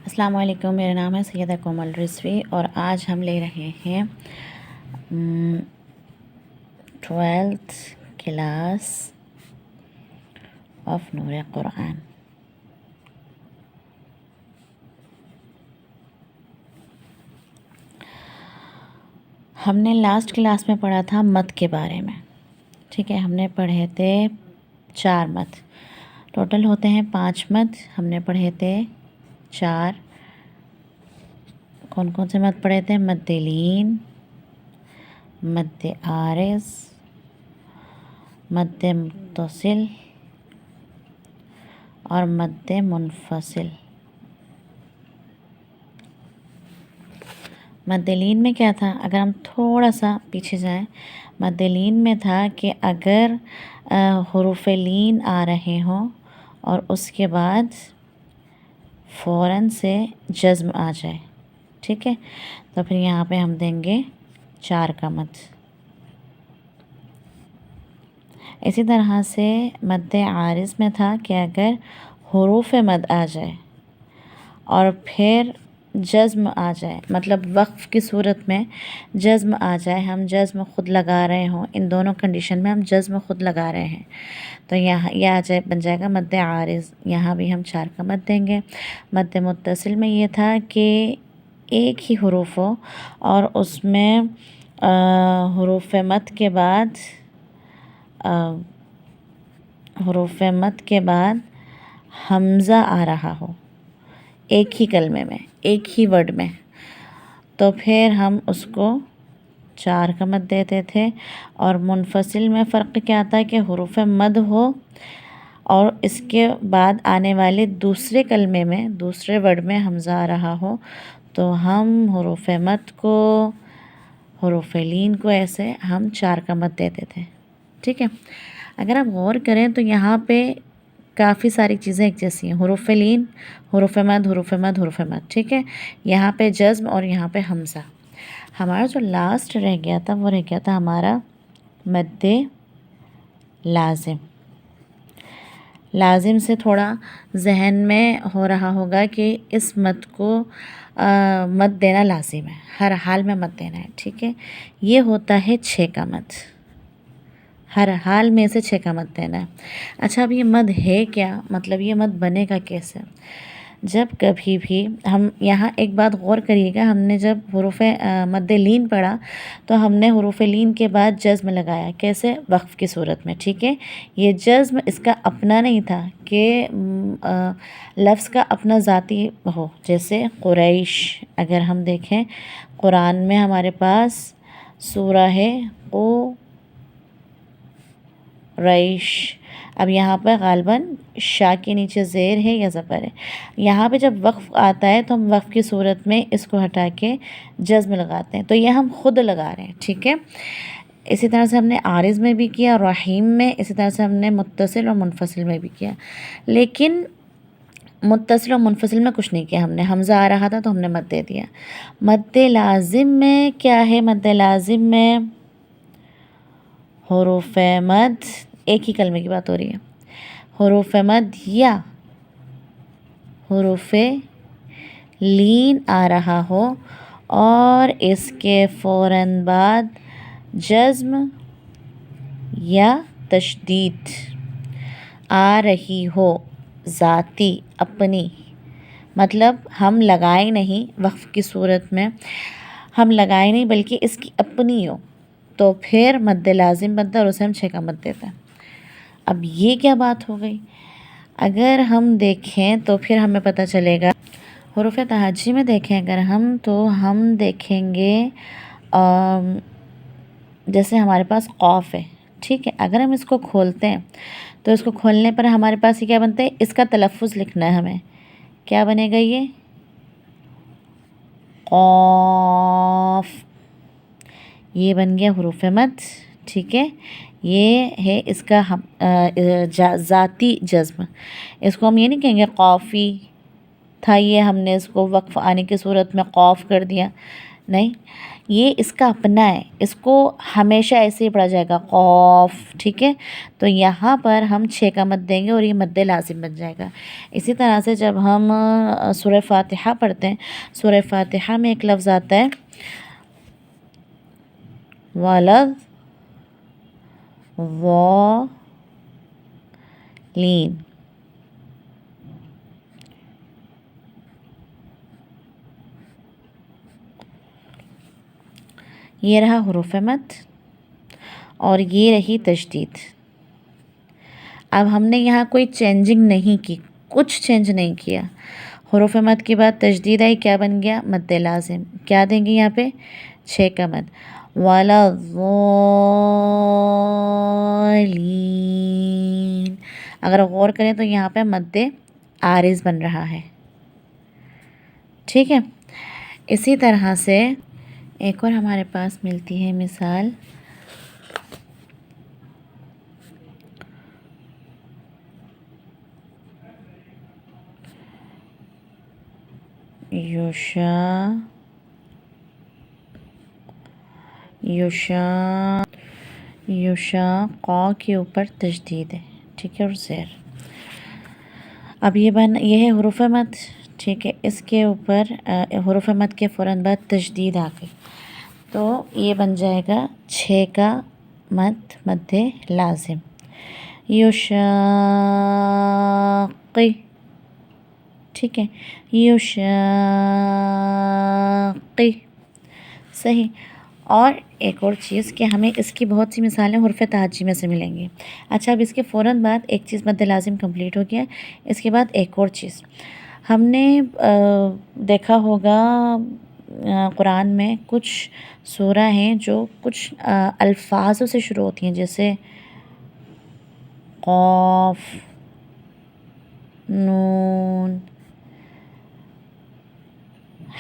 السلام علیکم، میرا نام ہے سیدہ کومل رضوی اور آج ہم لے رہے ہیں 12th کلاس آف نور قرآن۔ ہم نے لاسٹ کلاس میں پڑھا تھا مد کے بارے میں، ٹھیک ہے۔ ہم نے پڑھے تھے 4 مد، ٹوٹل ہوتے ہیں 5 مد، ہم نے پڑھے تھے 4۔ کون کون سے مد پڑھے تھے؟ مد لین، مد عارض، مد متصل اور مد منفصل۔ مد لین میں کیا تھا؟ اگر ہم تھوڑا سا پیچھے جائیں، مد لین میں تھا کہ اگر حروف لین آ رہے ہوں اور اس کے بعد فوراً سے جزم آ جائے، ٹھیک ہے، تو پھر یہاں پہ ہم دیں گے 4 کا مد۔ اسی طرح سے مد عارض میں تھا کہ اگر حروف مد آ جائے اور پھر جزم آ جائے، مطلب وقف کی صورت میں جزم آ جائے، ہم جزم خود لگا رہے ہوں، ان دونوں کنڈیشن میں ہم جزم خود لگا رہے ہیں، تو یہاں یہ آ جائے، بن جائے گا مد عارض، یہاں بھی ہم 4 کا مد دیں گے۔ مد متصل میں یہ تھا کہ ایک ہی حروف ہو اور اس میں حروف مد کے بعد حمزہ آ رہا ہو، ایک ہی کلمے میں، ایک ہی ورڈ میں، تو پھر ہم اس کو 4 کا مد دیتے تھے۔ اور منفصل میں فرق کیا تھا کہ حروف مد ہو اور اس کے بعد آنے والے دوسرے کلمے میں، دوسرے ورڈ میں حمزہ آ رہا ہو، تو ہم حروف مد کو، حروف لین کو ایسے ہم 4 کا مد دیتے تھے، ٹھیک ہے۔ اگر آپ غور کریں تو یہاں پہ کافی ساری چیزیں ایک جیسی ہیں، حروف لین، حروف مد، حروف مد، حروف مد، ٹھیک ہے، یہاں پہ جزم اور یہاں پہ حمزہ۔ ہمارا جو لاسٹ رہ گیا تھا وہ رہ گیا تھا ہمارا مد لازم۔ لازم سے تھوڑا ذہن میں ہو رہا ہوگا کہ اس مد کو مد دینا لازم ہے، ہر حال میں مد دینا ہے، ٹھیک ہے۔ یہ ہوتا ہے 6 کا مد، ہر حال میں سے 6 کا مد دینا ہے۔ اچھا، اب یہ مد ہے کیا؟ مطلب یہ مد بنے گا کیسے؟ جب کبھی بھی ہم یہاں ایک بات غور کریے گا، ہم نے جب حروف مد لین پڑھا تو ہم نے حروف لین کے بعد جزم لگایا، کیسے؟ وقف کی صورت میں، ٹھیک ہے۔ یہ جزم اس کا اپنا نہیں تھا کہ لفظ کا اپنا ذاتی ہو، جیسے قریش، اگر ہم دیکھیں قرآن میں ہمارے پاس سورہ ہے قریش، اب یہاں پہ غالباً شا کے نیچے زیر ہے یا زبر ہے، یہاں پہ جب وقف آتا ہے تو ہم وقف کی صورت میں اس کو ہٹا کے جزم لگاتے ہیں، تو یہ ہم خود لگا رہے ہیں، ٹھیک ہے۔ اسی طرح سے ہم نے عارض میں بھی کیا، رحیم میں، اسی طرح سے ہم نے متصل اور منفصل میں بھی کیا، لیکن متصل اور منفصل میں کچھ نہیں کیا ہم نے، حمزہ آ رہا تھا تو ہم نے مد دے دیا۔ مد لازم میں کیا ہے؟ مد لازم میں حروف مد، ایک ہی کلمے کی بات ہو رہی ہے، حروف مد یا حروف لین آ رہا ہو اور اس کے فوراً بعد جزم یا تشدید آ رہی ہو، ذاتی، اپنی، مطلب ہم لگائے نہیں، وقف کی صورت میں ہم لگائے نہیں بلکہ اس کی اپنی ہو، تو پھر مد لازم بنتا ہے اور اسے ہم 6 کا مد دیتے ہیں۔ اب یہ کیا بات ہو گئی؟ اگر ہم دیکھیں تو پھر ہمیں پتہ چلے گا، حروف تہجی میں دیکھیں اگر ہم، تو ہم دیکھیں گے جیسے ہمارے پاس قاف ہے، ٹھیک ہے، اگر ہم اس کو کھولتے ہیں تو اس کو کھولنے پر ہمارے پاس یہ کیا بنتا ہے؟ اس کا تلفظ لکھنا ہے ہمیں، کیا بنے گا؟ یہ قاف، یہ بن گیا حروف مد، ٹھیک ہے۔ یہ ہے اس کا ذاتی جزم، اس کو ہم یہ نہیں کہیں گے قافی تھا، یہ ہم نے اس کو وقف آنے کی صورت میں قاف کر دیا، نہیں، یہ اس کا اپنا ہے، اس کو ہمیشہ ایسے ہی پڑھا جائے گا قوف، ٹھیک ہے؟ تو یہاں پر ہم 6 کا مد دیں گے اور یہ مد لازم بن جائے گا۔ اسی طرح سے جب ہم سورہ فاتحہ پڑھتے ہیں، سورہ فاتحہ میں ایک لفظ آتا ہے ولد ضالین، یہ رہا حروف مد اور یہ رہی تشدید۔ اب ہم نے یہاں کوئی چینجنگ نہیں کی، کچھ چینج نہیں کیا۔ حروف مد کے بعد تشدید آئی، کیا بن گیا؟ مد لازم۔ کیا دیں گے یہاں پہ؟ 6 کا مد، وَلَا الضَّالِّينَ۔ اگر غور کریں تو یہاں پہ مد عارض بن رہا ہے، ٹھیک ہے؟ اسی طرح سے ایک اور ہمارے پاس ملتی ہے مثال، یوشا قا کے اوپر تشدید ہے، ٹھیک ہے، اور زیر۔ اب یہ ہے حروف مد، ٹھیک ہے؟ اس کے اوپر حروف مد کے فوراً بعد تشدید آ گئی تو یہ بن جائے گا 6 کا مد، مد لازم۔ یشاقی، ٹھیک ہے، یشاقی، صحیح۔ اور ایک اور چیز کہ ہمیں اس کی بہت سی مثالیں حروف تہجی میں سے ملیں گی۔ اچھا، اب اس کے فوراً بعد ایک چیز مد لازم کمپلیٹ ہو گیا، اس کے بعد ایک اور چیز ہم نے دیکھا ہوگا قرآن میں کچھ سورہ ہیں جو کچھ الفاظوں سے شروع ہوتی ہیں، جیسے قاف، نون،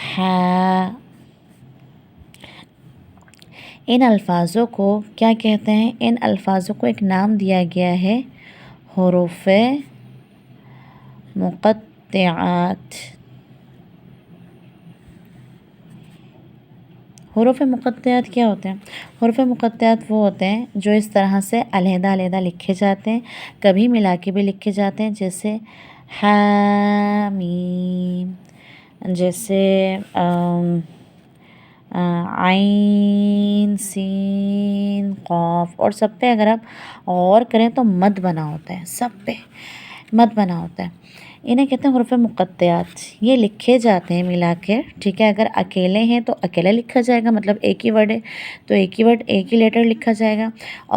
ہا۔ ان الفاظوں کو کیا کہتے ہیں؟ ان الفاظوں کو ایک نام دیا گیا ہے حروف مقطعات۔ حروف مقطعات کیا ہوتے ہیں؟ حروف مقطعات وہ ہوتے ہیں جو اس طرح سے علیحدہ علیحدہ لکھے جاتے ہیں، کبھی ملا کے بھی لکھے جاتے ہیں، جیسے حامیم، جیسے عین سین قاف، اور سب پہ اگر آپ غور کریں تو مد بنا ہوتا ہے، سب پہ مد بنا ہوتا ہے۔ انہیں کہتے ہیں حروف مقطعات۔ یہ لکھے جاتے ہیں ملا کے، ٹھیک ہے؟ اگر اکیلے ہیں تو اکیلا لکھا جائے گا، مطلب ایک ہی ورڈ ہے تو ایک ہی ورڈ، ایک ہی لیٹر لکھا جائے گا،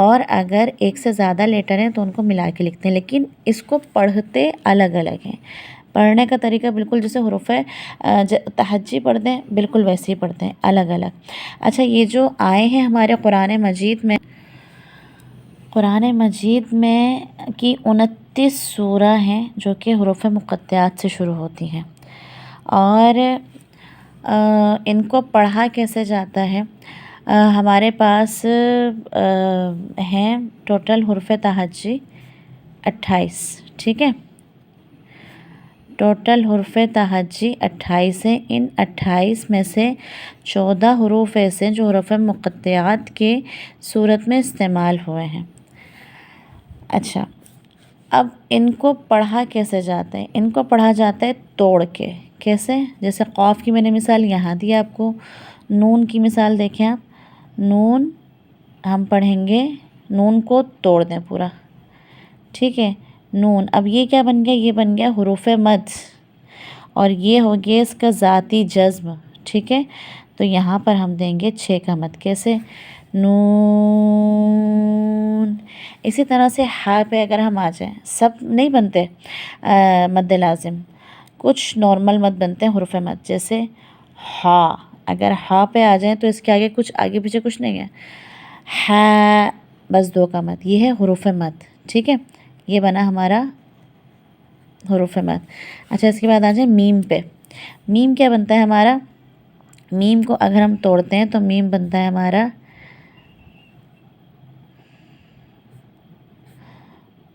اور اگر ایک سے زیادہ لیٹر ہیں تو ان کو ملا کے لکھتے ہیں، لیکن اس کو پڑھتے الگ الگ ہیں۔ پڑھنے کا طریقہ بالکل جیسے حروف تہجی پڑھتے ہیں بالکل ویسے ہی پڑھتے ہیں، الگ الگ۔ اچھا، یہ جو آئے ہیں ہمارے قرآن مجید میں کی 29 سورہ ہیں جو کہ حروف مقطعات سے شروع ہوتی ہیں، اور ان کو پڑھا کیسے جاتا ہے؟ ہمارے پاس ہیں ٹوٹل حروف تہجی 28، ٹھیک ہے؟ ٹوٹل حروف تہجی 28 ہیں۔ ان 28 میں سے 14 حروف ایسے جو حروف مقطعات کے صورت میں استعمال ہوئے ہیں۔ اچھا، اب ان کو پڑھا کیسے جاتا ہے؟ ان کو پڑھا جاتا ہے توڑ کے۔ کیسے؟ جیسے قاف کی میں نے مثال یہاں دی آپ کو، نون کی مثال دیکھیں آپ، نون ہم پڑھیں گے، نون کو توڑ دیں پورا، ٹھیک ہے؟ نون، اب یہ کیا بن گیا؟ یہ بن گیا حروف مد، اور یہ ہو گیا اس کا ذاتی جزم، ٹھیک ہے؟ تو یہاں پر ہم دیں گے 6 کا مد، کیسے؟ نون۔ اسی طرح سے ہا پہ اگر ہم آ جائیں، سب نہیں بنتے مد لازم، کچھ نارمل مد بنتے ہیں حروف مد، جیسے ہا، اگر ہا پہ آ جائیں تو اس کے آگے پیچھے کچھ نہیں ہے، ہا، بس 2 کا مد، یہ ہے حروف مد، ٹھیک ہے؟ یہ بنا ہمارا حروف مد۔ اچھا، اس کے بعد آ جائیں میم پہ۔ میم کیا بنتا ہے ہمارا؟ میم کو اگر ہم توڑتے ہیں تو میم بنتا ہے ہمارا،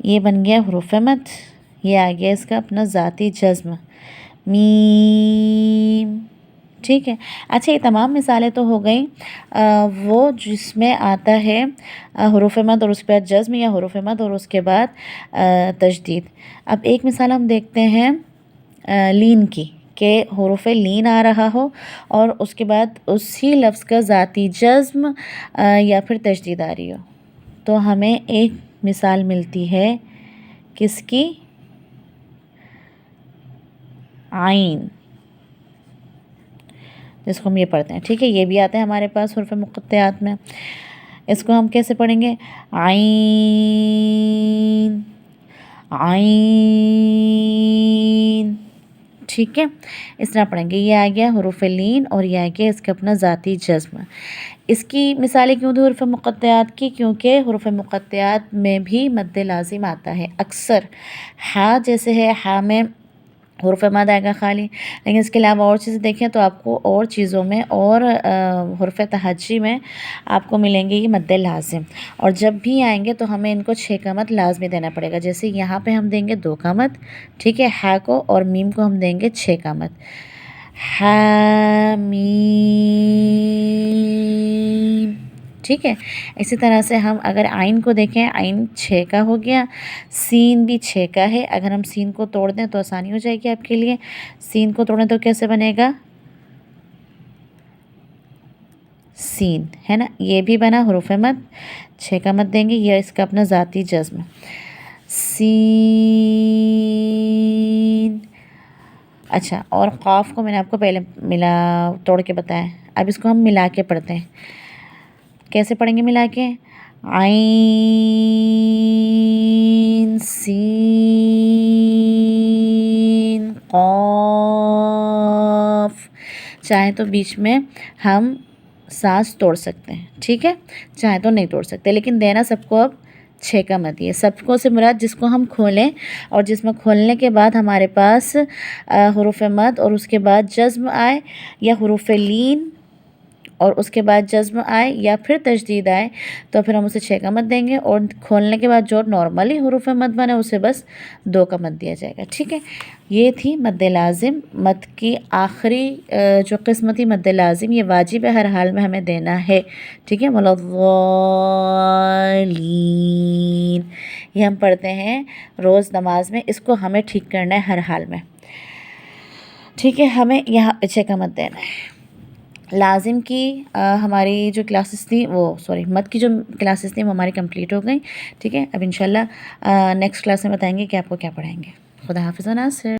یہ بن گیا حروف مد، یہ آ گیا اس کا اپنا ذاتی جزم، میم، ٹھیک ہے. اچھا یہ تمام مثالیں تو ہو گئیں وہ جس میں آتا ہے حروف مد اور اس کے بعد جزم یا حروف مد اور اس کے بعد تشدید. اب ایک مثال ہم دیکھتے ہیں لین کی کہ حروف لین آ رہا ہو اور اس کے بعد اسی لفظ کا ذاتی جزم یا پھر تشدید آ رہی ہو. تو ہمیں ایک مثال ملتی ہے کس کی؟ عین، جس کو ہم یہ پڑھتے ہیں. ٹھیک ہے، یہ بھی آتا ہے ہمارے پاس حروف مقطعات میں. اس کو ہم کیسے پڑھیں گے؟ عین عین. ٹھیک ہے، اس طرح پڑھیں گے. یہ آ گیا حروف لین اور یہ آ گیا اس کا اپنا ذاتی جزم. اس کی مثالیں کیوں دی حروف مقطعات کی؟ کیونکہ حروف مقطعات میں بھی مد لازم آتا ہے اکثر. ہا جیسے ہے، ہا میں حروف مد آئے گا خالی، لیکن اس کے علاوہ اور چیزیں دیکھیں تو آپ کو اور چیزوں میں اور حروف تہجی میں آپ کو ملیں گے یہ مد لازم. اور جب بھی آئیں گے تو ہمیں ان کو 6 کا مد لازمی دینا پڑے گا. جیسے یہاں پہ ہم دیں گے 2 کا مد، ٹھیک ہے، ہا کو، اور میم کو ہم دیں گے 6 کا مد. حامیم. ٹھیک ہے، اسی طرح سے ہم اگر عین کو دیکھیں، عین 6 کا ہو گیا، سین بھی 6 کا ہے. اگر ہم سین کو توڑ دیں تو آسانی ہو جائے گی آپ کے لیے. سین کو توڑیں تو کیسے بنے گا؟ سین ہے نا، یہ بھی بنا حروف مد، 6 کا مد دیں گے، یہ اس کا اپنا ذاتی جزم. سین. اچھا، اور قاف کو میں نے آپ کو پہلے توڑ کے بتایا. اب اس کو ہم ملا کے پڑھتے ہیں. کیسے پڑھیں گے ملا کے؟ عین سین قاف. چاہیں تو بیچ میں ہم سانس توڑ سکتے ہیں، ٹھیک ہے، چاہیں تو نہیں توڑ سکتے، لیکن دینا سب کو اب 6 کا مد. یہ سب کو سے مراد جس کو ہم کھولیں اور جس میں کھولنے کے بعد ہمارے پاس حروف مد اور اس کے بعد جزم آئے، یا حروف لین اور اس کے بعد جزم آئے یا پھر تشدید آئے، تو پھر ہم اسے 6 کا مد دیں گے، اور کھولنے کے بعد جو نارملی حروف مد بنے اسے بس 2 کا مد دیا جائے گا. ٹھیک ہے، یہ تھی مد لازم. مد کی آخری جو قسم تھی مد لازم، یہ واجب ہے، ہر حال میں ہمیں دینا ہے. ٹھیک ہے، وَلَضَّالِّينَ یہ ہم پڑھتے ہیں روز نماز میں. اس کو ہمیں ٹھیک کرنا ہے ہر حال میں. ٹھیک ہے، ہمیں یہاں 6 کا مد دینا ہے. لازم کی ہماری جو کلاسز تھیں مد کی جو کلاسز تھیں وہ ہماری کمپلیٹ ہو گئیں. ٹھیک ہے، اب انشاءاللہ نیکسٹ کلاس میں بتائیں گے کہ آپ کو کیا پڑھائیں گے. خدا حافظ و ناصر.